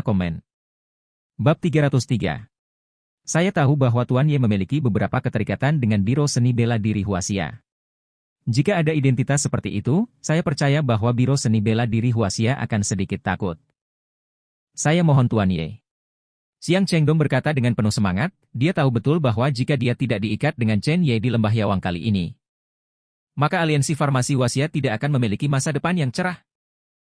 komen. Bab 303. Saya tahu bahwa Tuan Ye memiliki beberapa keterikatan dengan Biro Seni Bela Diri Huaxia. Jika ada identitas seperti itu, saya percaya bahwa Biro Seni Bela Diri Huaxia akan sedikit takut. Saya mohon Tuan Ye. Xiang Chengdong berkata dengan penuh semangat, dia tahu betul bahwa jika dia tidak diikat dengan Chen Ye di Lembah Yawang kali ini, maka aliansi farmasi Huaxia tidak akan memiliki masa depan yang cerah.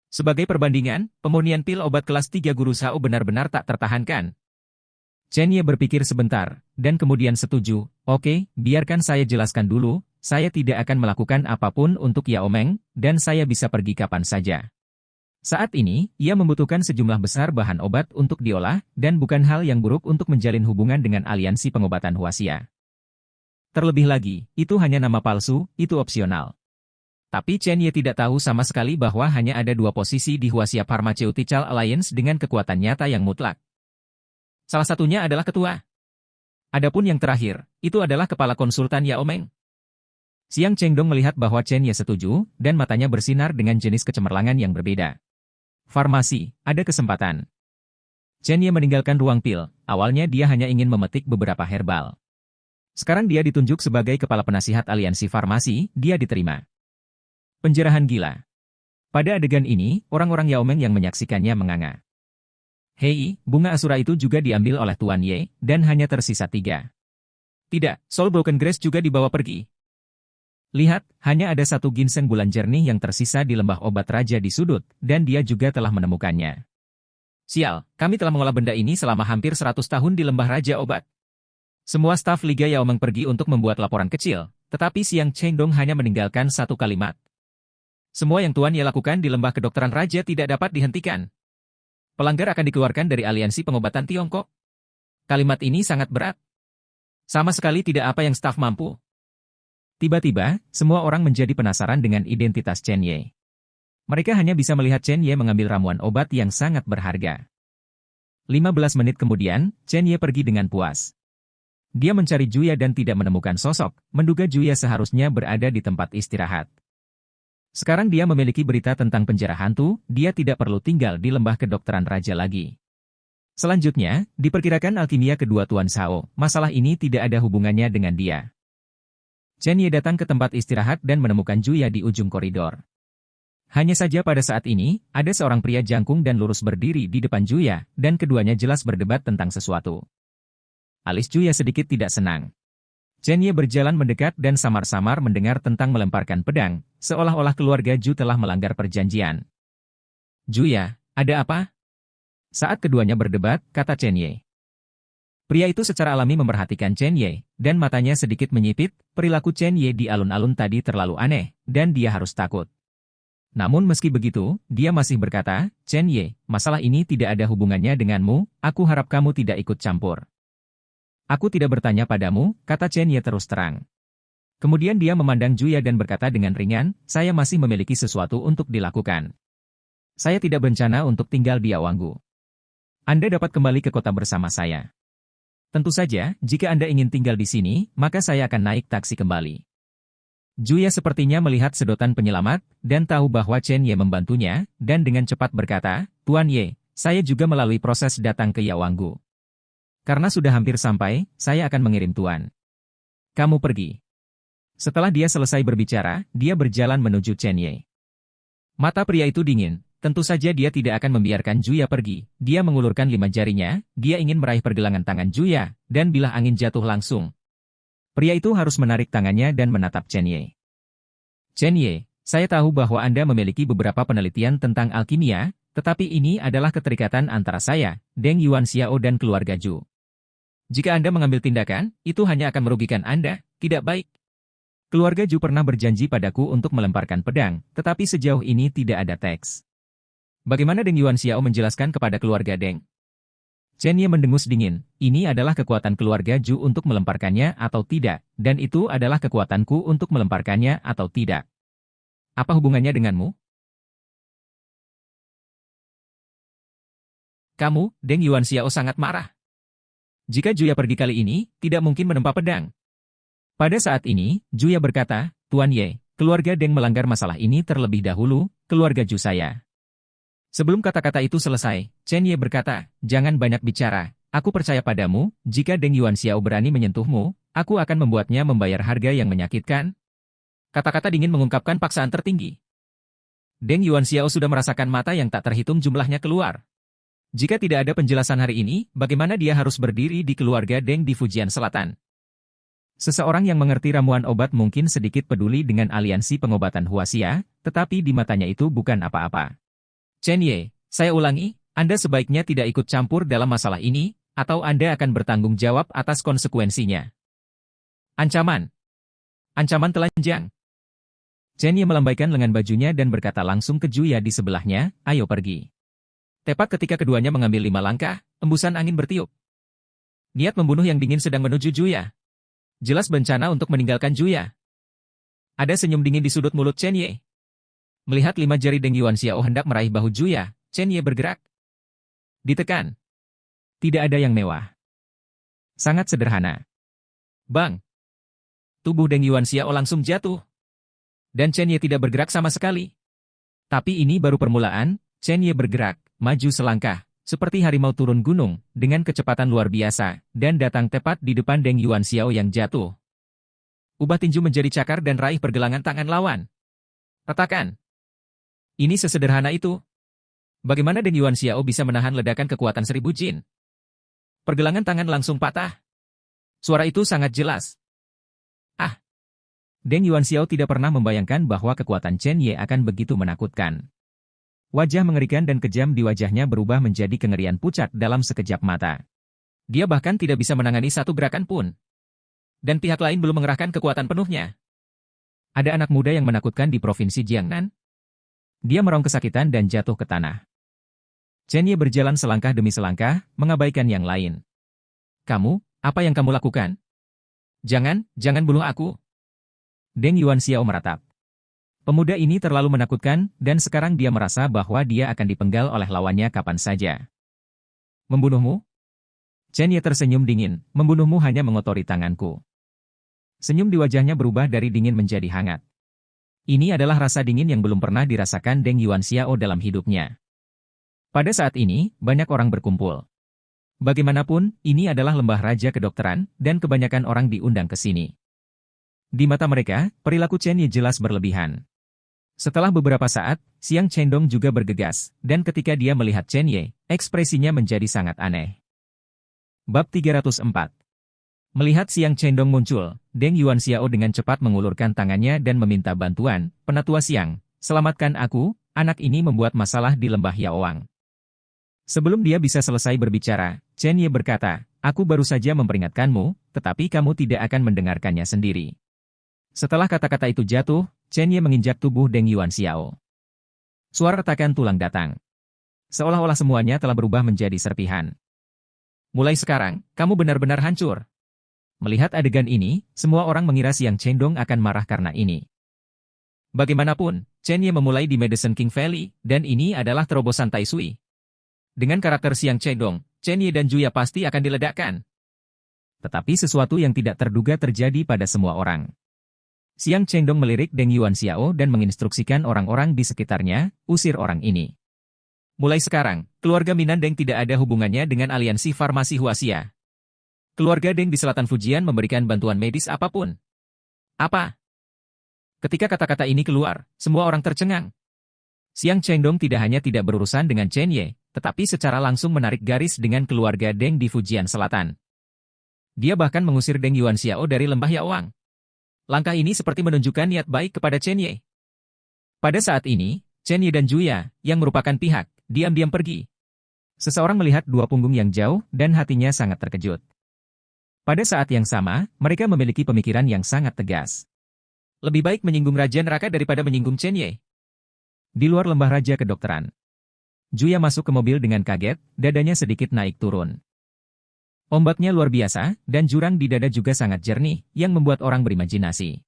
Sebagai perbandingan, pemurnian pil obat kelas 3 Guru Shao benar-benar tak tertahankan. Chen Ye berpikir sebentar, dan kemudian setuju. Oke, biarkan saya jelaskan dulu, saya tidak akan melakukan apapun untuk Yao Meng, dan saya bisa pergi kapan saja. Saat ini, ia membutuhkan sejumlah besar bahan obat untuk diolah, dan bukan hal yang buruk untuk menjalin hubungan dengan aliansi pengobatan Huaxia. Terlebih lagi, itu hanya nama palsu, itu opsional. Tapi Chen Ye tidak tahu sama sekali bahwa hanya ada dua posisi di Huaxia Pharmaceutical Alliance dengan kekuatan nyata yang mutlak. Salah satunya adalah ketua. Adapun yang terakhir, itu adalah kepala konsultan Yao Meng. Xiang Chengdong melihat bahwa Chen Ye setuju, dan matanya bersinar dengan jenis kecemerlangan yang berbeda. Farmasi, ada kesempatan. Chen Ye meninggalkan ruang pil, awalnya dia hanya ingin memetik beberapa herbal. Sekarang dia ditunjuk sebagai kepala penasihat aliansi farmasi, dia diterima. Penjarahan gila. Pada adegan ini, orang-orang Yao Meng yang menyaksikannya menganga. Hei, bunga asura itu juga diambil oleh Tuan Ye, dan hanya tersisa 3. Tidak, Soul Broken Grass juga dibawa pergi. Lihat, hanya ada 1 ginseng bulan jernih yang tersisa di lembah obat raja di sudut, dan dia juga telah menemukannya. Sial, kami telah mengolah benda ini selama hampir 100 tahun di lembah raja obat. Semua staf Liga Yao Meng pergi untuk membuat laporan kecil, tetapi Xiang Chengdong hanya meninggalkan 1 kalimat. Semua yang Tuan Ye lakukan di lembah kedokteran raja tidak dapat dihentikan. Pelanggar akan dikeluarkan dari aliansi pengobatan Tiongkok. Kalimat ini sangat berat. Sama sekali tidak apa yang staf mampu. Tiba-tiba, semua orang menjadi penasaran dengan identitas Chen Ye. Mereka hanya bisa melihat Chen Ye mengambil ramuan obat yang sangat berharga. 15 menit kemudian, Chen Ye pergi dengan puas. Dia mencari Juya dan tidak menemukan sosok, menduga Juya seharusnya berada di tempat istirahat. Sekarang dia memiliki berita tentang penjara hantu, dia tidak perlu tinggal di lembah kedokteran raja lagi. Selanjutnya, diperkirakan alkimia kedua Tuan Shao, masalah ini tidak ada hubungannya dengan dia. Chen Ye datang ke tempat istirahat dan menemukan Juya di ujung koridor. Hanya saja pada saat ini, ada seorang pria jangkung dan lurus berdiri di depan Juya, dan keduanya jelas berdebat tentang sesuatu. Alis Juya sedikit tidak senang. Chen Ye berjalan mendekat dan samar-samar mendengar tentang melemparkan pedang, seolah-olah keluarga Ju telah melanggar perjanjian. Juya, ada apa? Saat keduanya berdebat, kata Chen Ye. Pria itu secara alami memperhatikan Chen Ye, dan matanya sedikit menyipit, perilaku Chen Ye di alun-alun tadi terlalu aneh, dan dia harus takut. Namun meski begitu, dia masih berkata, Chen Ye, masalah ini tidak ada hubungannya denganmu, aku harap kamu tidak ikut campur. Aku tidak bertanya padamu, kata Chen Ye terus terang. Kemudian dia memandang Juya dan berkata dengan ringan, saya masih memiliki sesuatu untuk dilakukan. Saya tidak berencana untuk tinggal di Yawanggu. Anda dapat kembali ke kota bersama saya. Tentu saja, jika Anda ingin tinggal di sini, maka saya akan naik taksi kembali. Juya sepertinya melihat sedotan penyelamat, dan tahu bahwa Chen Ye membantunya, dan dengan cepat berkata, Tuan Ye, saya juga melalui proses datang ke Yawanggu. Karena sudah hampir sampai, saya akan mengirim Tuan. Kamu pergi. Setelah dia selesai berbicara, dia berjalan menuju Chen Ye. Mata pria itu dingin, tentu saja dia tidak akan membiarkan Juya pergi. Dia mengulurkan 5 jarinya, dia ingin meraih pergelangan tangan Juya, dan bilah angin jatuh langsung. Pria itu harus menarik tangannya dan menatap Chen Ye. Chen Ye, saya tahu bahwa Anda memiliki beberapa penelitian tentang alkimia, tetapi ini adalah keterikatan antara saya, Deng Yuanxiao dan keluarga Ju. Jika Anda mengambil tindakan, itu hanya akan merugikan Anda, tidak baik. Keluarga Ju pernah berjanji padaku untuk melemparkan pedang, tetapi sejauh ini tidak ada teks. Bagaimana Deng Yuanxiao menjelaskan kepada keluarga Deng? Chen Ye mendengus dingin, ini adalah kekuatan keluarga Ju untuk melemparkannya atau tidak, dan itu adalah kekuatanku untuk melemparkannya atau tidak. Apa hubungannya denganmu? Kamu, Deng Yuanxiao sangat marah. Jika Juya pergi kali ini, tidak mungkin menempa pedang. Pada saat ini, Juya berkata, Tuan Ye, keluarga Deng melanggar masalah ini terlebih dahulu, keluarga Ju saya. Sebelum kata-kata itu selesai, Chen Ye berkata, jangan banyak bicara, aku percaya padamu, jika Deng Yuanxiao berani menyentuhmu, aku akan membuatnya membayar harga yang menyakitkan. Kata-kata dingin mengungkapkan paksaan tertinggi. Deng Yuanxiao sudah merasakan mata yang tak terhitung jumlahnya keluar. Jika tidak ada penjelasan hari ini, bagaimana dia harus berdiri di keluarga Deng di Fujian Selatan? Seseorang yang mengerti ramuan obat mungkin sedikit peduli dengan aliansi pengobatan Huaxia, tetapi di matanya itu bukan apa-apa. Chen Ye, saya ulangi, Anda sebaiknya tidak ikut campur dalam masalah ini, atau Anda akan bertanggung jawab atas konsekuensinya. Ancaman. Ancaman telanjang. Chen Ye melambaikan lengan bajunya dan berkata langsung ke Juya di sebelahnya, ayo pergi. Tepat ketika keduanya mengambil 5 langkah, embusan angin bertiup. Niat membunuh yang dingin sedang menuju Juya. Jelas bencana untuk meninggalkan Juya. Ada senyum dingin di sudut mulut Chen Ye. Melihat 5 jari Deng Yuanxiao hendak meraih bahu Juya, Chen Ye bergerak. Ditekan. Tidak ada yang mewah. Sangat sederhana. Bang! Tubuh Deng Yuanxiao langsung jatuh. Dan Chen Ye tidak bergerak sama sekali. Tapi ini baru permulaan, Chen Ye bergerak, maju selangkah, seperti harimau turun gunung, dengan kecepatan luar biasa, dan datang tepat di depan Deng Yuanxiao yang jatuh. Ubah tinju menjadi cakar dan raih pergelangan tangan lawan. Retakan. Ini sesederhana itu. Bagaimana Deng Yuanxiao bisa menahan ledakan kekuatan 1000 jin? Pergelangan tangan langsung patah. Suara itu sangat jelas. Ah! Deng Yuanxiao tidak pernah membayangkan bahwa kekuatan Chen Ye akan begitu menakutkan. Wajah mengerikan dan kejam di wajahnya berubah menjadi kengerian pucat dalam sekejap mata. Dia bahkan tidak bisa menangani satu gerakan pun. Dan pihak lain belum mengerahkan kekuatan penuhnya. Ada anak muda yang menakutkan di Provinsi Jiangnan? Dia merong kesakitan dan jatuh ke tanah. Chen Ye berjalan selangkah demi selangkah, mengabaikan yang lain. Kamu, apa yang kamu lakukan? Jangan bunuh aku. Deng Yuanxiao meratap. Pemuda ini terlalu menakutkan, dan sekarang dia merasa bahwa dia akan dipenggal oleh lawannya kapan saja. Membunuhmu? Chen Ye tersenyum dingin, membunuhmu hanya mengotori tanganku. Senyum di wajahnya berubah dari dingin menjadi hangat. Ini adalah rasa dingin yang belum pernah dirasakan Deng Yuanxiao dalam hidupnya. Pada saat ini, banyak orang berkumpul. Bagaimanapun, ini adalah lembah raja kedokteran, dan kebanyakan orang diundang ke sini. Di mata mereka, perilaku Chen Ye jelas berlebihan. Setelah beberapa saat, Xiang Chendong juga bergegas, dan ketika dia melihat Chen Ye, ekspresinya menjadi sangat aneh. Bab 304. Melihat Xiang Chendong muncul, Deng Yuanxiao dengan cepat mengulurkan tangannya dan meminta bantuan, Penatua Xiang, selamatkan aku, anak ini membuat masalah di lembah Yaoang. Sebelum dia bisa selesai berbicara, Chen Ye berkata, aku baru saja memperingatkanmu, tetapi kamu tidak akan mendengarkannya sendiri. Setelah kata-kata itu jatuh, Chen Ye menginjak tubuh Deng Yuanxiao. Suara retakan tulang datang. Seolah-olah semuanya telah berubah menjadi serpihan. Mulai sekarang, kamu benar-benar hancur. Melihat adegan ini, semua orang mengira Xiang Chendong akan marah karena ini. Bagaimanapun, Chen Ye memulai di Medicine King Valley, dan ini adalah terobosan Tai Sui. Dengan karakter Xiang Chendong, Chen Ye dan Juya pasti akan diledakkan. Tetapi sesuatu yang tidak terduga terjadi pada semua orang. Xiang Chendong melirik Deng Yuanxiao dan menginstruksikan orang-orang di sekitarnya, usir orang ini. Mulai sekarang, keluarga Minan Deng tidak ada hubungannya dengan aliansi farmasi Huaxia. Keluarga Deng di selatan Fujian memberikan bantuan medis apapun. Apa? Ketika kata-kata ini keluar, semua orang tercengang. Xiang Chendong tidak hanya tidak berurusan dengan Chen Ye, tetapi secara langsung menarik garis dengan keluarga Deng di Fujian Selatan. Dia bahkan mengusir Deng Yuanxiao dari lembah Yaoang. Langkah ini seperti menunjukkan niat baik kepada Chen Ye. Pada saat ini, Chen Ye dan Juya, yang merupakan pihak, diam-diam pergi. Seseorang melihat dua punggung yang jauh, dan hatinya sangat terkejut. Pada saat yang sama, mereka memiliki pemikiran yang sangat tegas. Lebih baik menyinggung Raja Neraka daripada menyinggung Chen Ye. Di luar lembah Raja Kedokteran, Juya masuk ke mobil dengan kaget, dadanya sedikit naik turun. Ombaknya luar biasa, dan jurang di dada juga sangat jernih, yang membuat orang berimajinasi.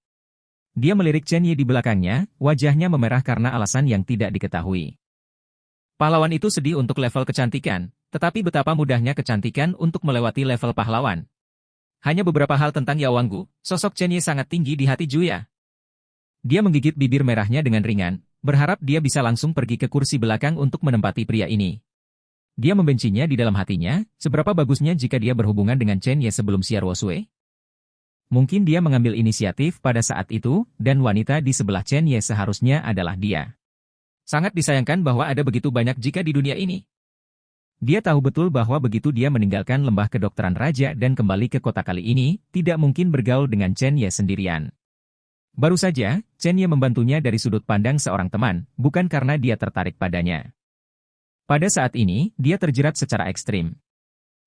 Dia melirik Chen Ye di belakangnya, wajahnya memerah karena alasan yang tidak diketahui. Pahlawan itu sedih untuk level kecantikan, tetapi betapa mudahnya kecantikan untuk melewati level pahlawan. Hanya beberapa hal tentang Yaoanggu, sosok Chen Ye sangat tinggi di hati Juya. Dia menggigit bibir merahnya dengan ringan, berharap dia bisa langsung pergi ke kursi belakang untuk menempati pria ini. Dia membencinya di dalam hatinya, seberapa bagusnya jika dia berhubungan dengan Chen Ye sebelum Xiao Sui. Mungkin dia mengambil inisiatif pada saat itu, dan wanita di sebelah Chen Ye seharusnya adalah dia. Sangat disayangkan bahwa ada begitu banyak jika di dunia ini. Dia tahu betul bahwa begitu dia meninggalkan lembah kedokteran raja dan kembali ke kota kali ini, tidak mungkin bergaul dengan Chen Ye sendirian. Baru saja, Chen Ye membantunya dari sudut pandang seorang teman, bukan karena dia tertarik padanya. Pada saat ini, dia terjerat secara ekstrim.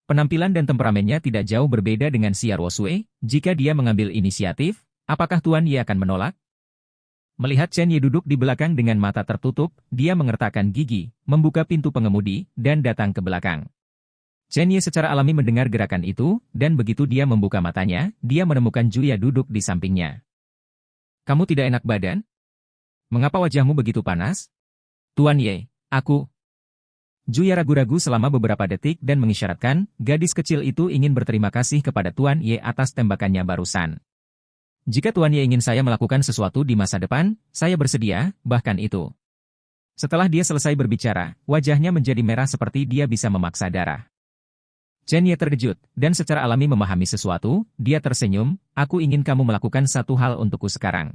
Penampilan dan temperamennya tidak jauh berbeda dengan Xiao Sui. Jika dia mengambil inisiatif, apakah Tuan Ye akan menolak? Melihat Chen Ye duduk di belakang dengan mata tertutup, dia mengertakkan gigi, membuka pintu pengemudi, dan datang ke belakang. Chen Ye secara alami mendengar gerakan itu, dan begitu dia membuka matanya, dia menemukan Juya duduk di sampingnya. Kamu tidak enak badan? Mengapa wajahmu begitu panas? Tuan Ye, aku... Juya ragu-ragu selama beberapa detik dan mengisyaratkan, gadis kecil itu ingin berterima kasih kepada Tuan Ye atas tembakannya barusan. Jika Tuan Ye ingin saya melakukan sesuatu di masa depan, saya bersedia, bahkan itu. Setelah dia selesai berbicara, wajahnya menjadi merah seperti dia bisa memaksa darah. Chen Ye terkejut, dan secara alami memahami sesuatu, dia tersenyum, aku ingin kamu melakukan satu hal untukku sekarang.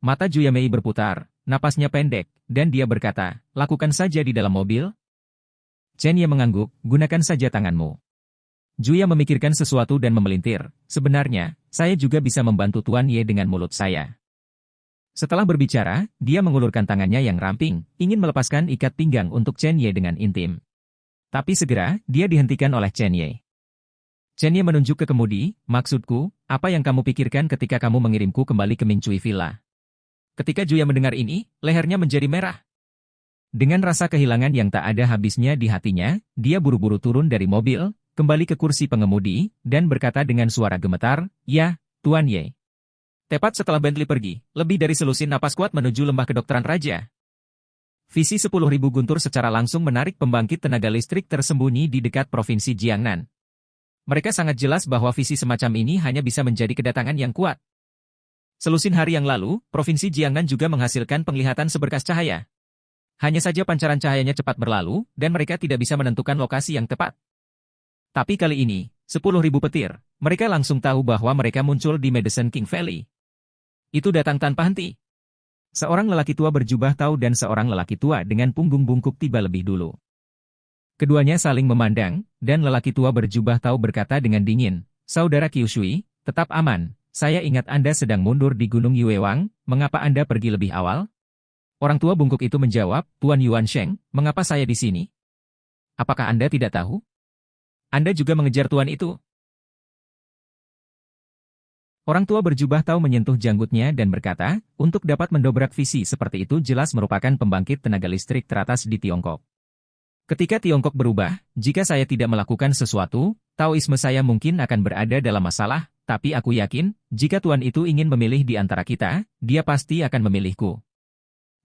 Mata Juya Mei berputar, napasnya pendek, dan dia berkata, lakukan saja di dalam mobil. Chen Ye mengangguk, gunakan saja tanganmu. Juya memikirkan sesuatu dan memelintir, sebenarnya, saya juga bisa membantu Tuan Ye dengan mulut saya. Setelah berbicara, dia mengulurkan tangannya yang ramping, ingin melepaskan ikat pinggang untuk Chen Ye dengan intim. Tapi segera, dia dihentikan oleh Chen Ye. Chen Ye menunjuk ke kemudi, maksudku, apa yang kamu pikirkan ketika kamu mengirimku kembali ke Ming Cui Villa? Ketika Juya mendengar ini, lehernya menjadi merah. Dengan rasa kehilangan yang tak ada habisnya di hatinya, dia buru-buru turun dari mobil, kembali ke kursi pengemudi, dan berkata dengan suara gemetar, ya, Tuan Ye. Tepat setelah Bentley pergi, lebih dari selusin napas kuat menuju lembah kedokteran raja. Visi 10.000 guntur secara langsung menarik pembangkit tenaga listrik tersembunyi di dekat provinsi Jiangnan. Mereka sangat jelas bahwa visi semacam ini hanya bisa menjadi kedatangan yang kuat. Selusin hari yang lalu, provinsi Jiangnan juga menghasilkan penglihatan seberkas cahaya. Hanya saja pancaran cahayanya cepat berlalu, dan mereka tidak bisa menentukan lokasi yang tepat. Tapi kali ini, 10.000 petir, mereka langsung tahu bahwa mereka muncul di Medicine King Valley. Itu datang tanpa henti. Seorang lelaki tua berjubah tau dan seorang lelaki tua dengan punggung bungkuk tiba lebih dulu. Keduanya saling memandang, dan lelaki tua berjubah tau berkata dengan dingin, Saudara Kyushui, tetap aman, saya ingat Anda sedang mundur di Gunung Yuewang, mengapa Anda pergi lebih awal? Orang tua bungkuk itu menjawab, Tuan Yuan Sheng, mengapa saya di sini? Apakah Anda tidak tahu? Anda juga mengejar tuan itu. Orang tua berjubah tau menyentuh janggutnya dan berkata, untuk dapat mendobrak visi seperti itu jelas merupakan pembangkit tenaga listrik teratas di Tiongkok. Ketika Tiongkok berubah, jika saya tidak melakukan sesuatu, Taoisme saya mungkin akan berada dalam masalah, tapi aku yakin, jika tuan itu ingin memilih di antara kita, dia pasti akan memilihku.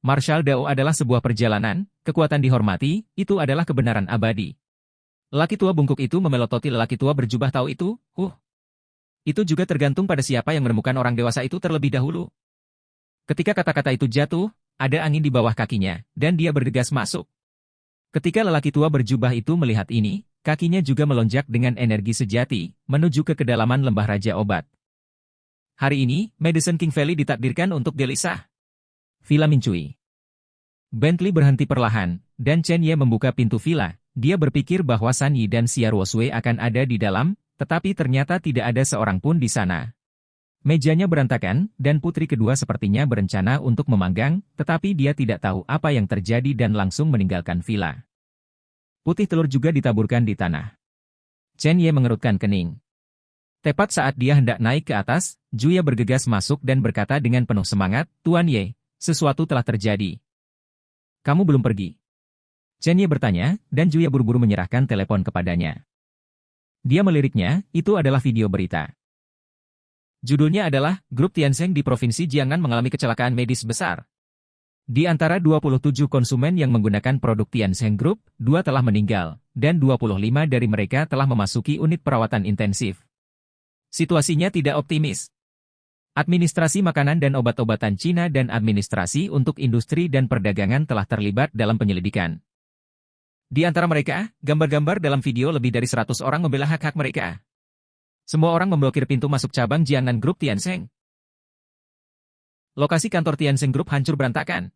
Martial Dao adalah sebuah perjalanan, kekuatan dihormati, itu adalah kebenaran abadi. Lelaki tua bungkuk itu memelototi lelaki tua berjubah tau itu, Itu juga tergantung pada siapa yang menemukan orang dewasa itu terlebih dahulu. Ketika kata-kata itu jatuh, ada angin di bawah kakinya, dan dia bergegas masuk. Ketika lelaki tua berjubah itu melihat ini, kakinya juga melonjak dengan energi sejati, menuju ke kedalaman lembah Raja Obat. Hari ini, Medicine King Valley ditakdirkan untuk gelisah. Villa Ming Cui. Bentley berhenti perlahan, dan Chen Ye membuka pintu villa. Dia berpikir bahwa San Yi dan Xiao Sui akan ada di dalam, tetapi ternyata tidak ada seorang pun di sana. Mejanya berantakan, dan putri kedua sepertinya berencana untuk memanggang, tetapi dia tidak tahu apa yang terjadi dan langsung meninggalkan villa. Putih telur juga ditaburkan di tanah. Chen Ye mengerutkan kening. Tepat saat dia hendak naik ke atas, Juya bergegas masuk dan berkata dengan penuh semangat, Tuan Ye, sesuatu telah terjadi. Kamu belum pergi. Chen Ye bertanya, dan Juya buru-buru menyerahkan telepon kepadanya. Dia meliriknya, itu adalah video berita. Judulnya adalah, Grup Tiansheng di Provinsi Jiangnan mengalami kecelakaan medis besar. Di antara 27 konsumen yang menggunakan produk Tiansheng Group, 2 telah meninggal, dan 25 dari mereka telah memasuki unit perawatan intensif. Situasinya tidak optimis. Administrasi makanan dan obat-obatan Cina dan administrasi untuk industri dan perdagangan telah terlibat dalam penyelidikan. Di antara mereka, gambar-gambar dalam video lebih dari 100 orang membela hak-hak mereka. Semua orang memblokir pintu masuk cabang Jiangnan Group Tiansheng. Lokasi kantor Tiansheng Group hancur berantakan.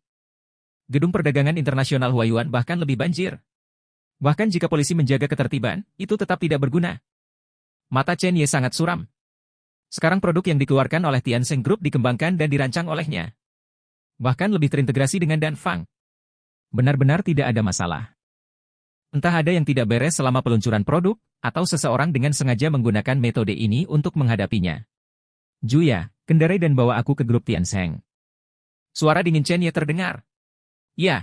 Gedung perdagangan internasional Huayuan bahkan lebih banjir. Bahkan jika polisi menjaga ketertiban, itu tetap tidak berguna. Mata Chen Ye sangat suram. Sekarang produk yang dikeluarkan oleh Tiansheng Group dikembangkan dan dirancang olehnya. Bahkan lebih terintegrasi dengan Danfang. Benar-benar tidak ada masalah. Entah ada yang tidak beres selama peluncuran produk, atau seseorang dengan sengaja menggunakan metode ini untuk menghadapinya. Juya, kendarai dan bawa aku ke grup Tiansheng. Suara dingin Chen Ye terdengar. Ya,